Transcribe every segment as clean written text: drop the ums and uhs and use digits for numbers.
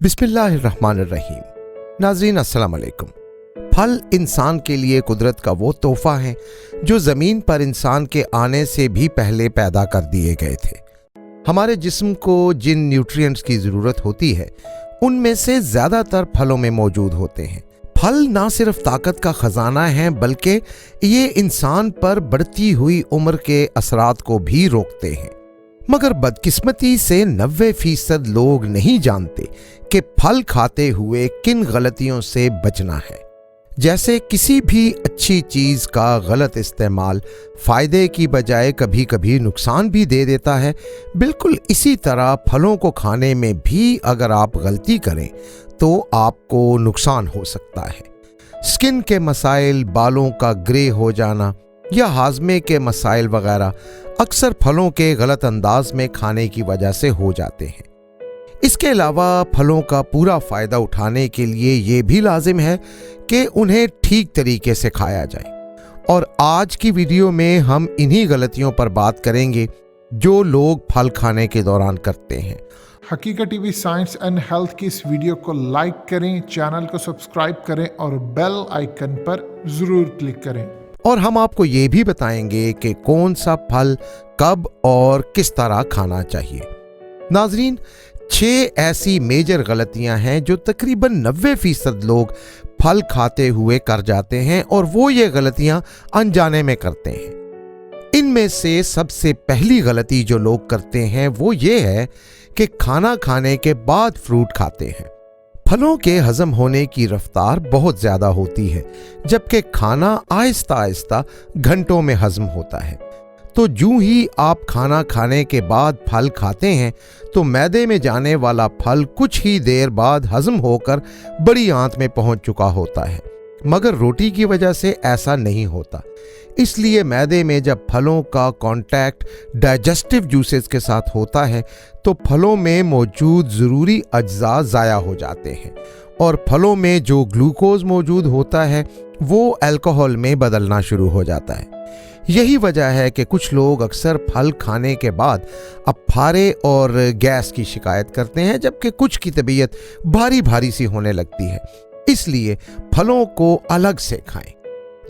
बिस्मिल्लाहिर्रहमानिर्रहीम। नाज़रीन अस्सलाम वालेकुम। फल इंसान के लिए कुदरत का वो तोहफा है जो ज़मीन पर इंसान के आने से भी पहले पैदा कर दिए गए थे। हमारे जिस्म को जिन न्यूट्रिएंट्स की ज़रूरत होती है उनमें से ज़्यादातर फलों में मौजूद होते हैं। फल ना सिर्फ ताकत का ख़जाना है बल्कि ये इंसान पर बढ़ती हुई उम्र के असरात को भी रोकते हैं। मगर बदकिस्मती से 90% लोग नहीं जानते कि फल खाते हुए किन गलतियों से बचना है। जैसे किसी भी अच्छी चीज़ का गलत इस्तेमाल फ़ायदे की बजाय कभी कभी नुकसान भी दे देता है। बिल्कुल इसी तरह फलों को खाने में भी अगर आप गलती करें तो आपको नुकसान हो सकता है। स्किन के मसाइल, बालों का ग्रे हो जाना या हाजमे के मसाइल वगैरह अक्सर फलों के गलत अंदाज में खाने की वजह से हो जाते हैं। इसके अलावा फलों का पूरा फ़ायदा उठाने के लिए ये भी लाजिम है कि उन्हें ठीक तरीके से खाया जाए। और आज की वीडियो में हम इन्हीं गलतियों पर बात करेंगे जो लोग फल खाने के दौरान करते हैं। हकीकत टीवी साइंस एंड हेल्थ की इस वीडियो को लाइक करें, चैनल को सब्सक्राइब करें और बेल आइकन पर ज़रूर क्लिक करें। और हम आपको ये भी बताएंगे कि कौन सा फल कब और किस तरह खाना चाहिए। नाजरीन, 6 ऐसी मेजर गलतियां हैं जो तकरीबन 90% लोग फल खाते हुए कर जाते हैं और वो ये गलतियां अनजाने में करते हैं। इनमें से सबसे पहली गलती जो लोग करते हैं वो ये है कि खाना खाने के बाद फ्रूट खाते हैं। फलों के हजम होने की रफ्तार बहुत ज़्यादा होती है जबकि खाना आहिस्ता आहिस्ता घंटों में हजम होता है। तो यूं ही आप खाना खाने के बाद फल खाते हैं तो मैदे में जाने वाला फल कुछ ही देर बाद हजम होकर बड़ी आंत में पहुंच चुका होता है। मगर रोटी की वजह से ऐसा नहीं होता। इसलिए मैदे में जब फलों का कांटेक्ट डाइजेस्टिव जूसेस के साथ होता है तो फलों में मौजूद ज़रूरी अज्जा ज़ाया हो जाते हैं और फलों में जो ग्लूकोज मौजूद होता है वो अल्कोहल में बदलना शुरू हो जाता है। यही वजह है कि कुछ लोग अक्सर फल खाने के बाद अफारे और गैस की शिकायत करते हैं जबकि कुछ की तबीयत भारी भारी सी होने लगती है। इसलिए फलों को अलग से खाएं।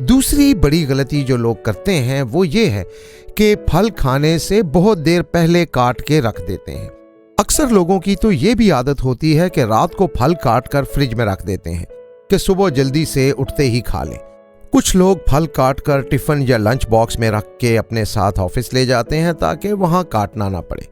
दूसरी बड़ी गलती जो लोग करते हैं वो ये है कि फल खाने से बहुत देर पहले काट के रख देते हैं। अक्सर लोगों की तो ये भी आदत होती है कि रात को फल काट कर फ्रिज में रख देते हैं कि सुबह जल्दी से उठते ही खा लें। कुछ लोग फल काट कर टिफ़िन या लंच बॉक्स में रख के अपने साथ ऑफिस ले जाते हैं ताकि वहां काटना ना पड़े।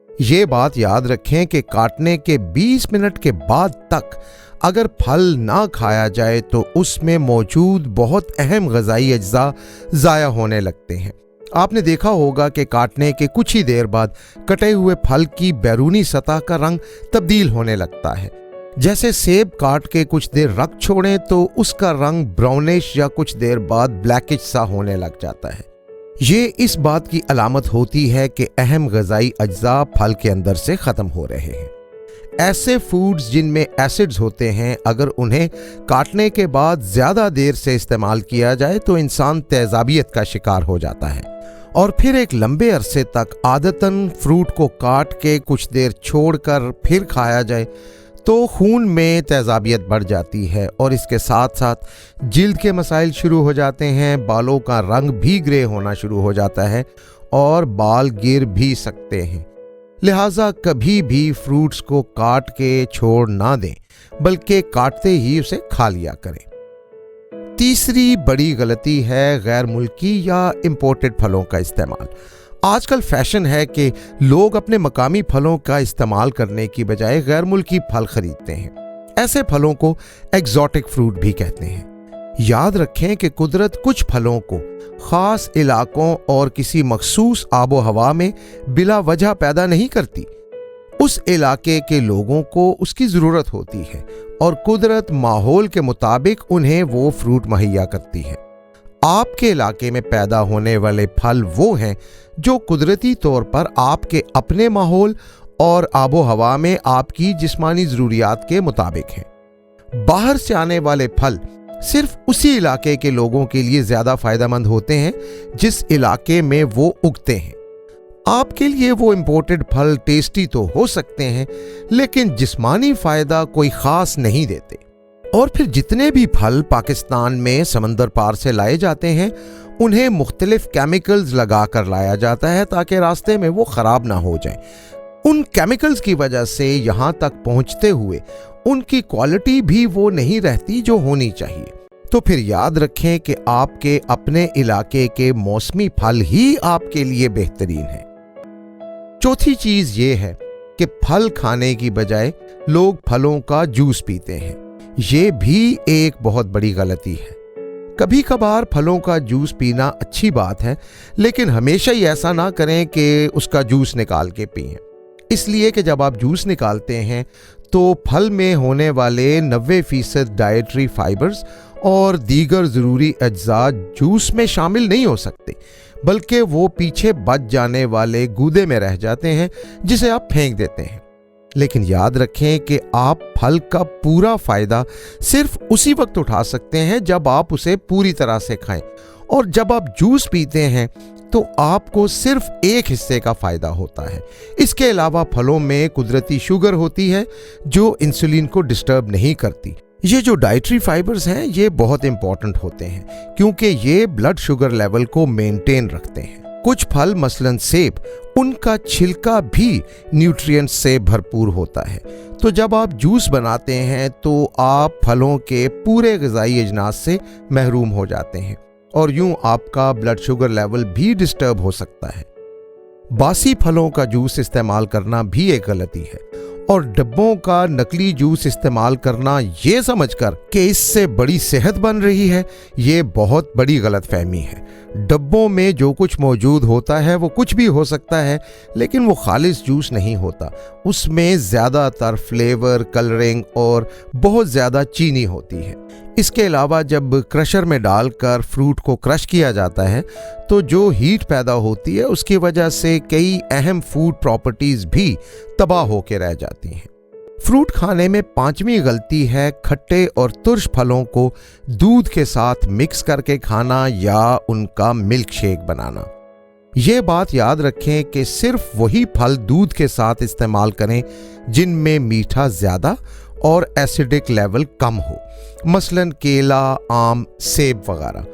ये बात याद रखें कि काटने के 20 मिनट के बाद तक अगर फल ना खाया जाए तो उसमें मौजूद बहुत अहम ग़िज़ाई अज्जा ज़ाया होने लगते हैं। आपने देखा होगा कि काटने के कुछ ही देर बाद कटे हुए फल की बैरूनी सतह का रंग तब्दील होने लगता है। जैसे सेब काट के कुछ देर रख छोड़ें तो उसका रंग ब्राउनिश या कुछ देर बाद ब्लैकिश सा होने लग जाता है। ये इस बात की अलामत होती है कि अहम ग़िज़ाई अज्जा फल के अंदर से ख़त्म हो रहे हैं। ऐसे फूड्स जिनमें एसिड्स होते हैं अगर उन्हें काटने के बाद ज़्यादा देर से इस्तेमाल किया जाए तो इंसान तेज़ाबियत का शिकार हो जाता है और फिर एक लंबे अरसे तक आदतन फ्रूट को काट के कुछ देर छोड़कर फिर खाया जाए तो खून में तेज़ाबियत बढ़ जाती है और इसके साथ साथ जिल्द के मसाइल शुरू हो जाते हैं। बालों का रंग भी ग्रे होना शुरू हो जाता है और बाल गिर भी सकते हैं। लिहाजा कभी भी फ्रूट्स को काट के छोड़ ना दें बल्कि काटते ही उसे खा लिया करें। तीसरी बड़ी गलती है गैर मुल्की या इंपोर्टेड फलों का इस्तेमाल। आजकल फैशन है कि लोग अपने मकामी फलों का इस्तेमाल करने की बजाय गैर मुल्की फल खरीदते हैं। ऐसे फलों को एग्जॉटिक फ्रूट भी कहते हैं। याद रखें कि कुदरत कुछ फलों को ख़ास इलाकों और किसी मखसूस आबो हवा में बिला वजह पैदा नहीं करती। उस इलाके के लोगों को उसकी ज़रूरत होती है और कुदरत माहौल के मुताबिक उन्हें वो फ्रूट मुहैया करती है। आपके इलाके में पैदा होने वाले फल वो हैं जो कुदरती तौर पर आपके अपने माहौल और आबो हवा में आपकी जिस्मानी ज़रूरियात के मुताबिक हैं। बाहर से आने वाले फल सिर्फ उसी इलाके के लोगों के लिए ज़्यादा फ़ायदेमंद होते हैं जिस इलाके में वो उगते हैं। آپ کے लिए वो इम्पोर्टेड फल टेस्टी तो हो सकते हैं, लेकिन जिस्मानी फायदा कोई खास नहीं देते। और फिर जितने भी फल पाकिस्तान में समंदर पार से लाए जाते हैं, उन्हें मुख्तलिफ केमिकल्स लगा कर लाया जाता है ताकि रास्ते में वो ख़राब ना हो जाएं। उन केमिकल्स की वजह से यहाँ तक पहुँचते हुए उनकी क्वालिटी भी वो नहीं रहती जो होनी चाहिए। तो फिर याद रखें कि आपके अपने इलाके के मौसमी फल ही आपके लिए बेहतरीन है। चौथी चीज ये है कि फल खाने की बजाय लोग फलों का जूस पीते हैं। ये भी एक बहुत बड़ी गलती है। कभी कभार फलों का जूस पीना अच्छी बात है, लेकिन हमेशा ही ऐसा ना करें कि उसका जूस निकाल के पिएं। इसलिए कि जब आप जूस निकालते हैं तो फल में होने वाले 90% डाइटरी फाइबर्स और दीगर ज़रूरी अज्जा जूस में शामिल नहीं हो सकते, बल्कि वो पीछे बच जाने वाले गूदे में रह जाते हैं जिसे आप फेंक देते हैं। लेकिन याद रखें कि आप फल का पूरा फ़ायदा सिर्फ उसी वक्त उठा सकते हैं जब आप उसे पूरी तरह से खाएं, और जब आप जूस पीते हैं तो आपको सिर्फ एक हिस्से का फ़ायदा होता है। इसके अलावा फलों में कुदरती शुगर होती है जो इंसुलिन को डिस्टर्ब नहीं करती। ये जो डाइटरी फाइबर्स हैं ये बहुत इंपॉर्टेंट होते हैं क्योंकि ये ब्लड शुगर लेवल को मेंटेन रखते हैं। कुछ फल मसलन सेब, उनका छिलका भी न्यूट्रिएंट्स से भरपूर होता है। तो जब आप जूस बनाते हैं तो आप फलों के पूरे ग़िज़ाई अजनास से महरूम हो जाते हैं और यूं आपका ब्लड शुगर लेवल भी डिस्टर्ब हो सकता है। बासी फलों का जूस इस्तेमाल करना भी एक गलती है, और डब्बों का नकली जूस इस्तेमाल करना ये समझकर कि इससे बड़ी सेहत बन रही है, ये बहुत बड़ी गलतफहमी है। डब्बों में जो कुछ मौजूद होता है वो कुछ भी हो सकता है, लेकिन वो खालिस जूस नहीं होता। उसमें ज़्यादातर फ्लेवर, कलरिंग और बहुत ज़्यादा चीनी होती है। इसके अलावा जब क्रशर में डालकर फ्रूट को क्रश किया जाता है तो जो हीट पैदा होती है उसकी वजह से कई अहम फूड प्रॉपर्टीज़ भी तबाह होकर रह जाती हैं। फ्रूट खाने में पांचवी गलती है खट्टे और तुर्श फलों को दूध के साथ मिक्स करके खाना या उनका मिल्क शेक बनाना। ये बात याद रखें कि सिर्फ वही फल दूध के साथ इस्तेमाल करें जिनमें मीठा ज़्यादा और एसिडिक लेवल कम हो, मसलन केला, आम, सेब वगैरह,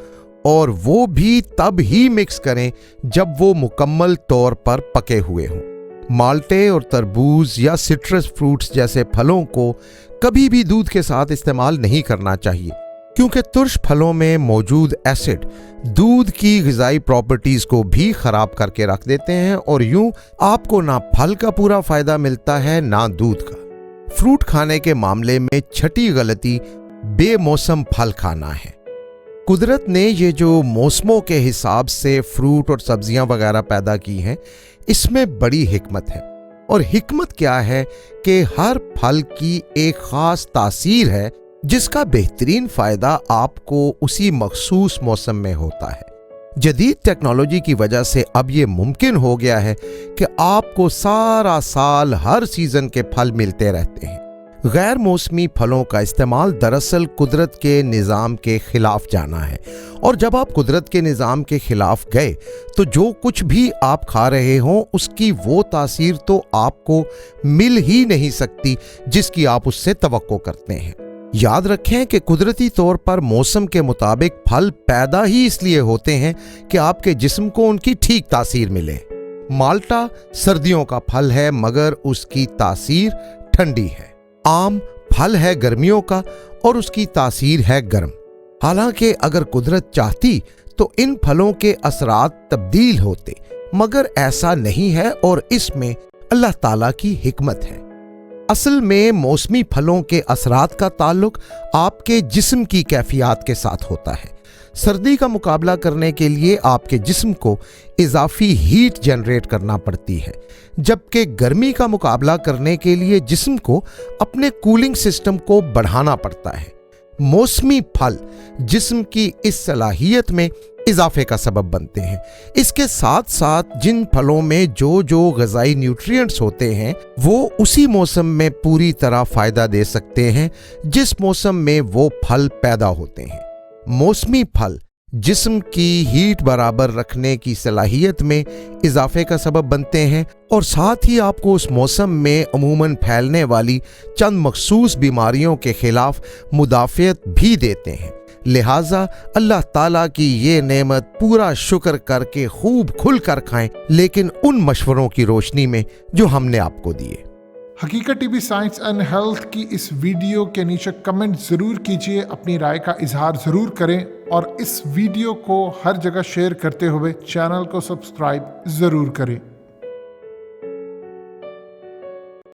और वो भी तब ही मिक्स करें जब वो मुकम्मल तौर पर पके हुए हों। माल्टे और तरबूज या सिट्रस फ्रूट्स जैसे फलों को कभी भी दूध के साथ इस्तेमाल नहीं करना चाहिए, क्योंकि तुर्श फलों में मौजूद एसिड दूध की ग़िज़ाई प्रॉपर्टीज़ को भी ख़राब करके रख देते हैं, और यूं आपको ना फल का पूरा फ़ायदा मिलता है ना दूध का। फ्रूट खाने के मामले में छठी गलती बेमौसम फल खाना है। कुदरत ने ये जो मौसमों के हिसाब से फ्रूट और सब्जियां वगैरह पैदा की हैं, इसमें बड़ी हिकमत है। और हिकमत क्या है कि हर फल की एक ख़ास तासीर है जिसका बेहतरीन फ़ायदा आपको उसी मखसूस मौसम में होता है। जदीद टेक्नोलॉजी की वजह से अब ये मुमकिन हो गया है कि आपको सारा साल हर सीज़न के फल मिलते रहते हैं। गैर मौसमी फलों का इस्तेमाल दरअसल कुदरत के निज़ाम के ख़िलाफ़ जाना है, और जब आप कुदरत के निज़ाम के ख़िलाफ़ गए तो जो कुछ भी आप खा रहे हों उसकी वो तासीर तो आपको मिल ही नहीं सकती जिसकी आप उससे तवक्को करते हैं। याद रखें कि कुदरती तौर पर मौसम के मुताबिक फल पैदा ही इसलिए होते हैं कि आपके जिस्म को उनकी ठीक तासीर मिले। माल्टा सर्दियों का फल है मगर उसकी तासीर ठंडी है। आम फल है गर्मियों का और उसकी तासीर है गर्म। हालांकि अगर कुदरत चाहती तो इन फलों के असरात तब्दील होते, मगर ऐसा नहीं है और इसमें अल्लाह ताला की हिकमत है। असल में मौसमी फलों के असरात का ताल्लुक आपके जिस्म की कैफियत के साथ होता है। सर्दी का मुकाबला करने के लिए आपके जिस्म को इजाफी हीट जनरेट करना पड़ती है, जबकि गर्मी का मुकाबला करने के लिए जिस्म को अपने कूलिंग सिस्टम को बढ़ाना पड़ता है। मौसमी फल जिस्म की इस सलाहियत में इजाफे का सबब बनते हैं। इसके साथ साथ जिन फलों में जो ग़िज़ाई न्यूट्रिएंट्स होते हैं वो उसी मौसम में पूरी तरह फ़ायदा दे सकते हैं जिस मौसम में वो फल पैदा होते हैं। मौसमी फल जिस्म की हीट बराबर रखने की सलाहियत में इजाफे का सबब बनते हैं और साथ ही आपको उस मौसम में अमूमन फैलने वाली चंद मखसूस बीमारियों के खिलाफ मुदाफ़ियत भी देते हैं। लिहाजा अल्लाह ताला की ये नेमत पूरा शुक्र करके खूब खुल कर खाएं, लेकिन उन मशवरों की रोशनी में जो हमने आपको दिए। हकीकत टीवी साइंस एंड हेल्थ की इस वीडियो के नीचे कमेंट ज़रूर कीजिए, अपनी राय का इजहार ज़रूर करें और इस वीडियो को हर जगह शेयर करते हुए चैनल को सब्सक्राइब ज़रूर करें।